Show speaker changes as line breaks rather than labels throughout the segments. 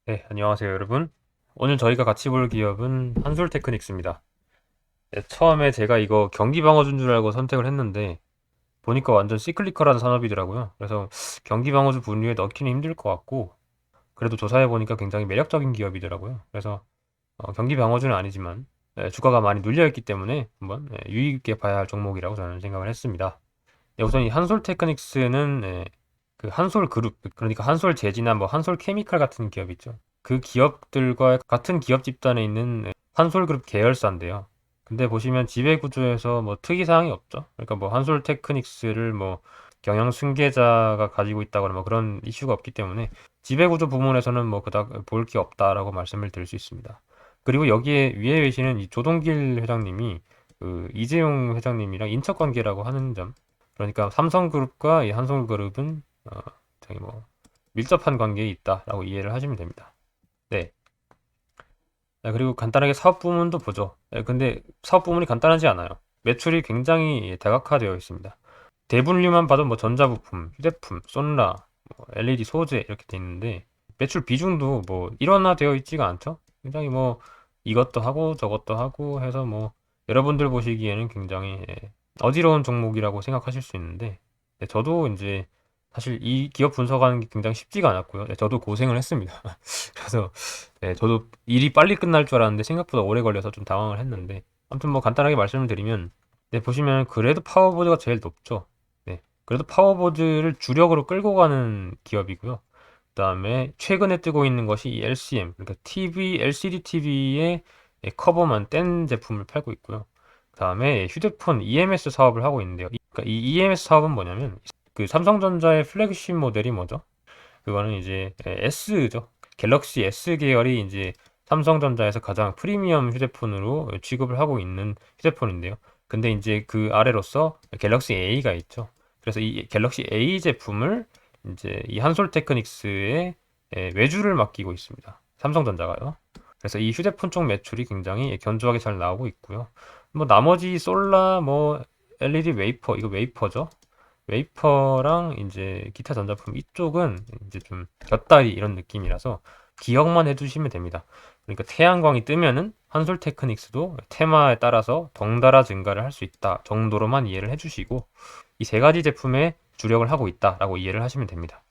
네, 안녕하세요, 여러분. 오늘 저희가 같이 볼 기업은 한솔테크닉스입니다. 네, 처음에 제가 이거 경기 방어주인 줄 알고 선택을 했는데 보니까 완전 시클리컬한 산업이더라고요. 그래서 경기 방어주 분류에 넣기는 힘들 것 같고 그래도 조사해 보니까 굉장히 매력적인 기업이더라고요. 그래서 경기 방어주는 아니지만 주가가 많이 눌려 있기 때문에 한번 유의 있게 봐야 할 종목이라고 저는 생각을 했습니다. 네, 우선 이 한솔테크닉스는 그 한솔 그룹, 그러니까 한솔 제지나 뭐 한솔 케미칼 같은 기업 있죠. 그 기업들과 같은 기업 집단에 있는 한솔 그룹 계열사인데요. 근데 보시면 지배 구조에서 뭐 특이 사항이 없죠. 그러니까 뭐 한솔 테크닉스를 뭐 경영 승계자가 가지고 있다거나 뭐 그런 이슈가 없기 때문에 지배 구조 부분에서는 뭐 그닥 볼 게 없다라고 말씀을 드릴 수 있습니다. 그리고 여기에 위에 계시는 이 조동길 회장님이 그 이재용 회장님이랑 인척 관계라고 하는 점. 그러니까 삼성그룹과 이 한솔그룹은 저기 뭐 밀접한 관계에 있다라고 이해를 하시면 됩니다. 네. 그리고 간단하게 사업 부문도 보죠. 근데 사업 부문이 간단하지 않아요. 매출이 굉장히 다각화되어 있습니다. 대분류만 봐도 뭐 전자부품, 휴대폰, 쏜라, 뭐 LED 소재 이렇게 돼 있는데 매출 비중도 뭐 일원화되어 있지가 않죠. 굉장히 뭐 이것도 하고 저것도 하고 해서 뭐 여러분들 보시기에는 굉장히 어지러운 종목이라고 생각하실 수 있는데 저도 이제 사실 이 기업 분석하는 게 굉장히 쉽지가 않았고요. 저도 고생을 했습니다. 그래서 저도 일이 빨리 끝날 줄 알았는데 생각보다 오래 걸려서 좀 당황을 했는데 아무튼 뭐 간단하게 말씀을 드리면 보시면 그래도 파워보드가 제일 높죠. 그래도 파워보드를 주력으로 끌고 가는 기업이고요. 그다음에 최근에 뜨고 있는 것이 이 LCM, 그러니까 TV, LCD TV의 커버만 뗀 제품을 팔고 있고요. 그다음에 휴대폰 EMS 사업을 하고 있는데요. 그러니까 이 EMS 사업은 뭐냐면 그 삼성전자의 플래그십 모델이 뭐죠? 그거는 이제 S죠. 갤럭시 S 계열이 이제 삼성전자에서 가장 프리미엄 휴대폰으로 취급을 하고 있는 휴대폰인데요. 근데 이제 그 아래로서 갤럭시 A가 있죠. 그래서 이 갤럭시 A 제품을 이제 이 한솔테크닉스의 외주를 맡기고 있습니다. 삼성전자가요. 그래서 이 휴대폰 쪽 매출이 굉장히 견조하게 잘 나오고 있고요. 뭐 나머지 솔라 뭐 LED 웨이퍼 이거 웨이퍼죠. 웨이퍼랑 이제 기타 전자품 이쪽은 이제 좀 곁다리 이런 느낌이라서 기억만 해두시면 됩니다. 그러니까 태양광이 뜨면은 한솔 테크닉스도 테마에 따라서 덩달아 증가를 할 수 있다 정도로만 이해를 해주시고 이 세 가지 제품에 주력을 하고 있다라고 이해를 하시면 됩니다.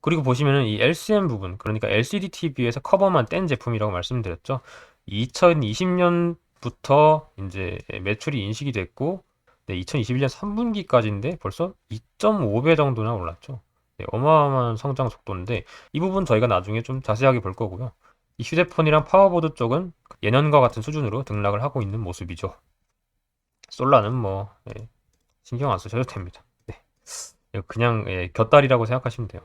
그리고 보시면은 이 LCM 부분, 그러니까 LCD TV에서 커버만 뗀 제품이라고 말씀드렸죠. 2020년부터 이제 매출이 인식이 됐고, 네, 2021년 3분기까지인데 벌써 2.5배 정도나 올랐죠. 네, 어마어마한 성장 속도인데 이 부분 저희가 나중에 좀 자세하게 볼 거고요. 이 휴대폰이랑 파워보드 쪽은 예년과 같은 수준으로 등락을 하고 있는 모습이죠. 솔라는 뭐 신경 안 쓰셔도 됩니다. 네, 그냥 곁다리라고 생각하시면 돼요.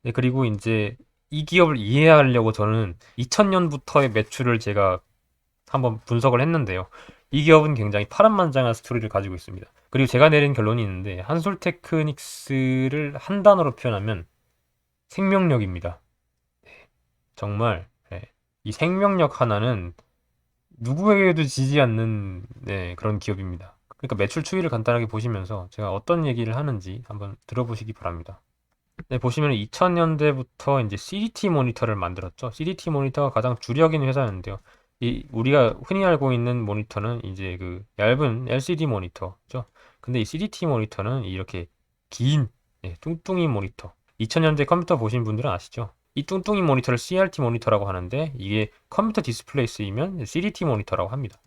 네, 그리고 이제 이 기업을 이해하려고 저는 2000년부터의 매출을 제가 한번 분석을 했는데요. 이 기업은 굉장히 파란만장한 스토리를 가지고 있습니다. 그리고 제가 내린 결론이 있는데 한솔테크닉스를 한 단어로 표현하면 생명력입니다. 정말 이 생명력 하나는 누구에게도 지지 않는 그런 기업입니다. 그러니까 매출 추이를 간단하게 보시면서 제가 어떤 얘기를 하는지 한번 들어보시기 바랍니다. 네, 보시면 2000년대부터 이제 CDT 모니터를 만들었죠. CDT 모니터가 가장 주력인 회사였는데요. 이 우리가 흔히 알고 있는 모니터는 이제 그 얇은 LCD 모니터죠. 근데 이 CDT 모니터는 이렇게 긴 뚱뚱이 모니터. 2000년대 컴퓨터 보신 분들은 아시죠? 이 뚱뚱이 모니터를 CRT 모니터라고 하는데 이게 컴퓨터 디스플레이 쓰이면 CDT 모니터라고 합니다.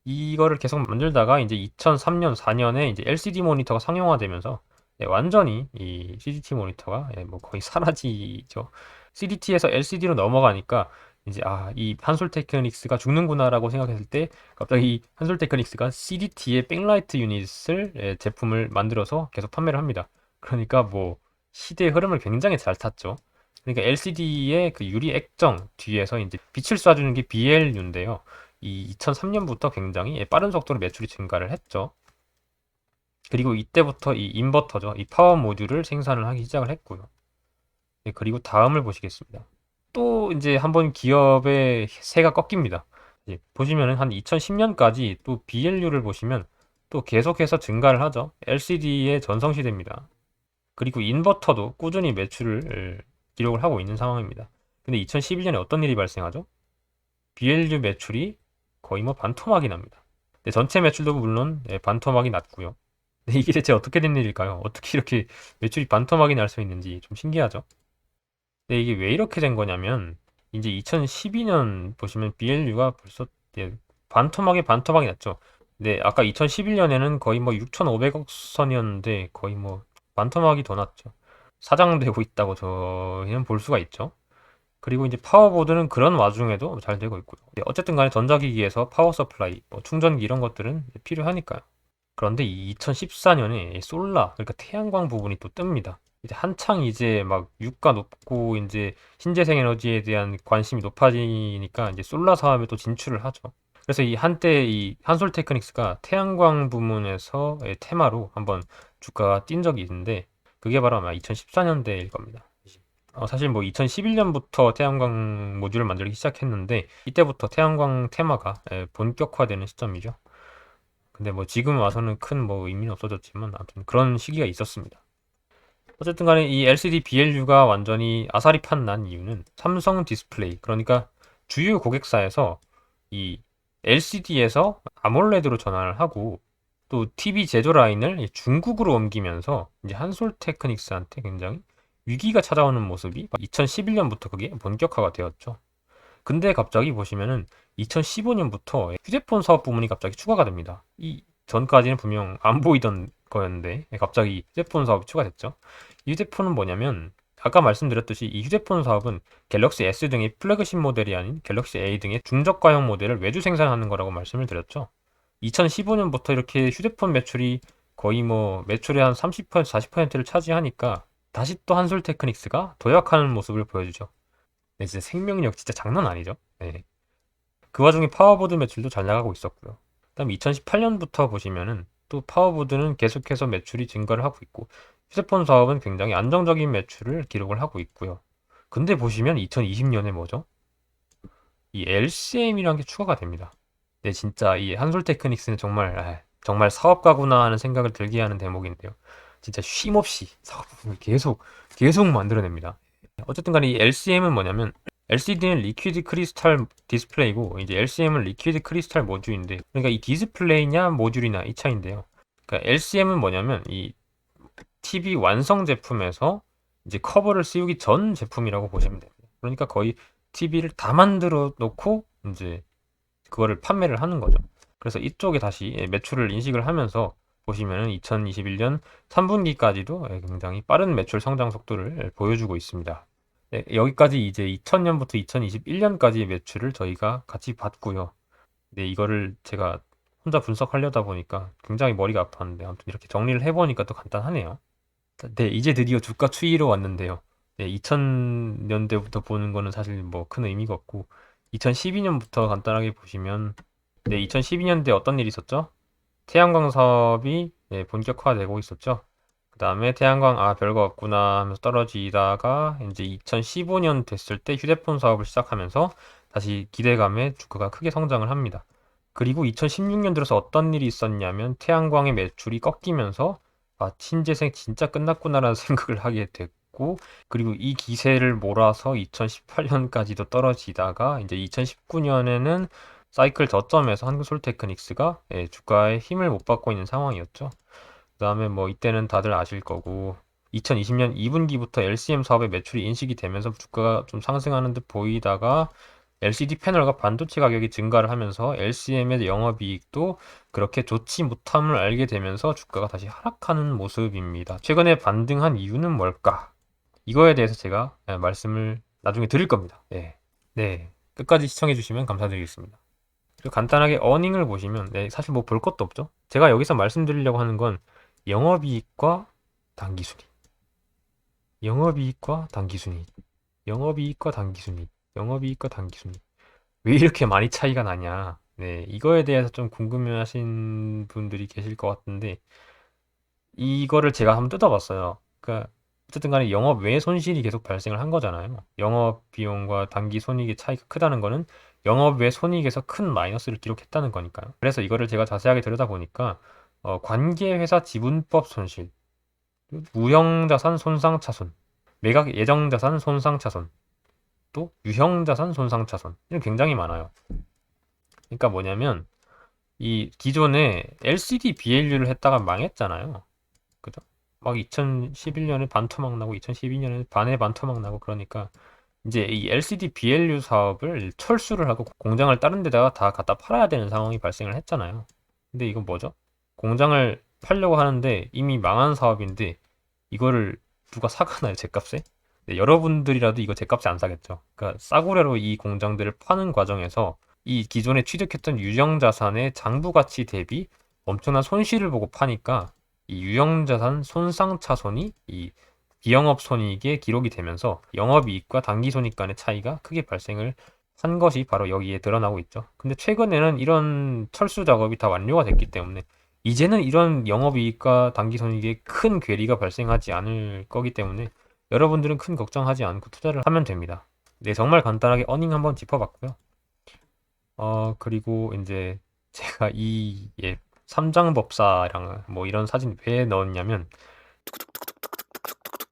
이거를 계속 만들다가 이제 2003년, 4년에 이제 LCD 모니터가 상용화되면서 완전히 이 CDT 모니터가 뭐 거의 사라지죠. CDT에서 LCD로 넘어가니까 이제 이 한솔 테크닉스가 죽는구나라고 생각했을 때 갑자기 이 한솔 테크닉스가 CDT의 백라이트 유닛을 제품을 만들어서 계속 판매를 합니다. 그러니까 뭐 시대의 흐름을 굉장히 잘 탔죠. 그러니까 LCD의 그 유리 액정 뒤에서 이제 빛을 쏴주는 게 BLU인데요. 이 2003년부터 굉장히 빠른 속도로 매출이 증가를 했죠. 그리고 이때부터 이 인버터죠. 이 파워 모듈을 생산을 하기 시작을 했고요. 그리고 다음을 보시겠습니다. 또 이제 한번 기업의 새가 꺾입니다. 보시면은 한 2010년까지 또 BLU를 보시면 또 계속해서 증가를 하죠. LCD의 전성시대입니다. 그리고 인버터도 꾸준히 매출을 기록을 하고 있는 상황입니다. 근데 2012년에 어떤 일이 발생하죠? BLU 매출이 거의 뭐 반토막이 납니다. 근데 전체 매출도 물론 반토막이 났고요. 근데 이게 대체 어떻게 된 일일까요? 어떻게 이렇게 매출이 반토막이 날 수 있는지 좀 신기하죠? 근데 이게 왜 이렇게 된 거냐면 이제 2012년 보시면 BLU가 벌써 반토막이 났죠. 근데 아까 2011년에는 거의 뭐 6,500억 선이었는데 거의 뭐 반토막이 더 났죠. 사장되고 있다고 저희는 볼 수가 있죠. 그리고 이제 파워보드는 그런 와중에도 잘 되고 있고요. 어쨌든 간에 전자기기에서 파워 서플라이, 뭐 충전기 이런 것들은 필요하니까요. 그런데 이 2014년에 솔라, 그러니까 태양광 부분이 또 뜹니다. 이제 한창 이제 막 유가 높고 이제 신재생 에너지에 대한 관심이 높아지니까 이제 솔라 사업에 또 진출을 하죠. 그래서 이 한때 이 한솔테크닉스가 태양광 부문에서 테마로 한번 주가가 뛴 적이 있는데 그게 바로 아마 2014년대일 겁니다. 사실 뭐 2011년부터 태양광 모듈을 만들기 시작했는데 이때부터 태양광 테마가 본격화되는 시점이죠. 근데 뭐 지금 와서는 큰 뭐 의미는 없어졌지만 아무튼 그런 시기가 있었습니다. 어쨌든 간에 이 LCD BLU가 완전히 아사리판 난 이유는 삼성 디스플레이, 그러니까 주요 고객사에서 이 LCD에서 아몰레드로 전환을 하고 또 TV 제조 라인을 중국으로 옮기면서 이제 한솔테크닉스한테 굉장히 위기가 찾아오는 모습이 2011년부터 그게 본격화가 되었죠. 근데 갑자기 보시면은 2015년부터 휴대폰 사업 부문이 갑자기 추가가 됩니다. 이 전까지는 분명 안 보이던 거였는데 갑자기 휴대폰 사업이 추가됐죠. 이 휴대폰은 뭐냐면 아까 말씀드렸듯이 이 휴대폰 사업은 갤럭시 S 등의 플래그십 모델이 아닌 갤럭시 A 등의 중저가형 모델을 외주 생산하는 거라고 말씀을 드렸죠. 2015년부터 이렇게 휴대폰 매출이 거의 뭐 매출의 한 30%, 40%를 차지하니까 다시 또 한솔테크닉스가 도약하는 모습을 보여주죠. 네, 진짜 생명력 진짜 장난 아니죠. 네. 그 와중에 파워보드 매출도 잘 나가고 있었고요. 그다음 2018년부터 보시면은 또 파워보드는 계속해서 매출이 증가를 하고 있고 휴대폰 사업은 굉장히 안정적인 매출을 기록을 하고 있고요. 근데 보시면 2020년에 뭐죠? 이 LCM이라는 게 추가가 됩니다. 네, 진짜 이 한솔테크닉스는 정말 정말 사업가구나 하는 생각을 들게 하는 대목인데요. 진짜 쉼없이 사업을 계속 만들어냅니다. 어쨌든 간에 이 LCM은 뭐냐면 LCD는 리퀴드 크리스탈 디스플레이고 이제 LCM은 리퀴드 크리스탈 모듈인데 그러니까 이 디스플레이냐 모듈이냐 이 차이인데요. 그러니까 LCM은 뭐냐면 이 TV 완성 제품에서 이제 커버를 씌우기 전 제품이라고 보시면 됩니다. 그러니까 거의 TV를 다 만들어 놓고 이제 그거를 판매를 하는 거죠. 그래서 이쪽에 다시 매출을 인식을 하면서 보시면은 2021년 3분기까지도 굉장히 빠른 매출 성장 속도를 보여주고 있습니다. 네, 여기까지 이제 2000년부터 2021년까지의 매출을 저희가 같이 봤고요. 네, 이거를 제가 혼자 분석하려다 보니까 굉장히 머리가 아팠는데 아무튼 이렇게 정리를 해보니까 또 간단하네요. 네, 이제 드디어 주가 추이로 왔는데요. 네, 2000년대부터 보는 거는 사실 뭐 큰 의미가 없고 2012년부터 간단하게 보시면 네, 2012년대 어떤 일이 있었죠? 태양광 사업이 본격화되고 있었죠. 그 다음에 태양광 별거 없구나 하면서 떨어지다가 이제 2015년 됐을 때 휴대폰 사업을 시작하면서 다시 기대감에 주가가 크게 성장을 합니다. 그리고 2016년 들어서 어떤 일이 있었냐면 태양광의 매출이 꺾이면서 신재생 진짜 끝났구나라는 생각을 하게 됐고 그리고 이 기세를 몰아서 2018년까지도 떨어지다가 이제 2019년에는 사이클 저점에서 한국솔테크닉스가 주가에 힘을 못 받고 있는 상황이었죠. 그 다음에 뭐 이때는 다들 아실 거고 2020년 2분기부터 LCM 사업의 매출이 인식이 되면서 주가가 좀 상승하는 듯 보이다가 LCD 패널과 반도체 가격이 증가를 하면서 LCM의 영업이익도 그렇게 좋지 못함을 알게 되면서 주가가 다시 하락하는 모습입니다. 최근에 반등한 이유는 뭘까? 이거에 대해서 제가 말씀을 나중에 드릴 겁니다. 네. 네. 끝까지 시청해 주시면 감사드리겠습니다. 그리고 간단하게 어닝을 보시면 사실 뭐 볼 것도 없죠. 제가 여기서 말씀드리려고 하는 건 영업이익과 당기순이익, 영업이익과 당기순이익, 영업이익과 당기순이익, 영업이익과 당기순이익. 왜 이렇게 많이 차이가 나냐? 네, 이거에 대해서 좀 궁금해하신 분들이 계실 것 같은데 이거를 제가 한번 뜯어봤어요. 그러니까 어쨌든 간에 영업 외 손실이 계속 발생을 한 거잖아요. 영업 비용과 단기 손익의 차이가 크다는 거는 영업 외 손익에서 큰 마이너스를 기록했다는 거니까요. 그래서 이거를 제가 자세하게 들여다보니까 관계회사 지분법 손실, 무형자산 손상차손, 매각 예정자산 손상차손, 또 유형자산, 손상차손 이런 굉장히 많아요. 그러니까 뭐냐면 이 기존에 LCD BLU를 했다가 망했잖아요. 그죠? 막 2011년에 반토막 나고 2012년에 반토막 나고 그러니까 이제 이 LCD BLU 사업을 철수를 하고 공장을 다른 데다가 다 갖다 팔아야 되는 상황이 발생을 했잖아요. 근데 이건 뭐죠? 공장을 팔려고 하는데 이미 망한 사업인데 이거를 누가 사가나요, 제값에? 네, 여러분들이라도 이거 제값에 안 사겠죠. 그러니까 싸구려로 이 공장들을 파는 과정에서 이 기존에 취득했던 유형자산의 장부 가치 대비 엄청난 손실을 보고 파니까 이 유형자산 손상차손이 이 비영업 손익에 기록이 되면서 영업이익과 당기손익 간의 차이가 크게 발생을 한 것이 바로 여기에 드러나고 있죠. 근데 최근에는 이런 철수 작업이 다 완료가 됐기 때문에 이제는 이런 영업이익과 당기손익에 큰 괴리가 발생하지 않을 거기 때문에 여러분들은 큰 걱정하지 않고 투자를 하면 됩니다. 네, 정말 간단하게 어닝 한번 짚어봤고요. 그리고 이제 제가 이 삼장법사랑 뭐 이런 사진 왜 넣었냐면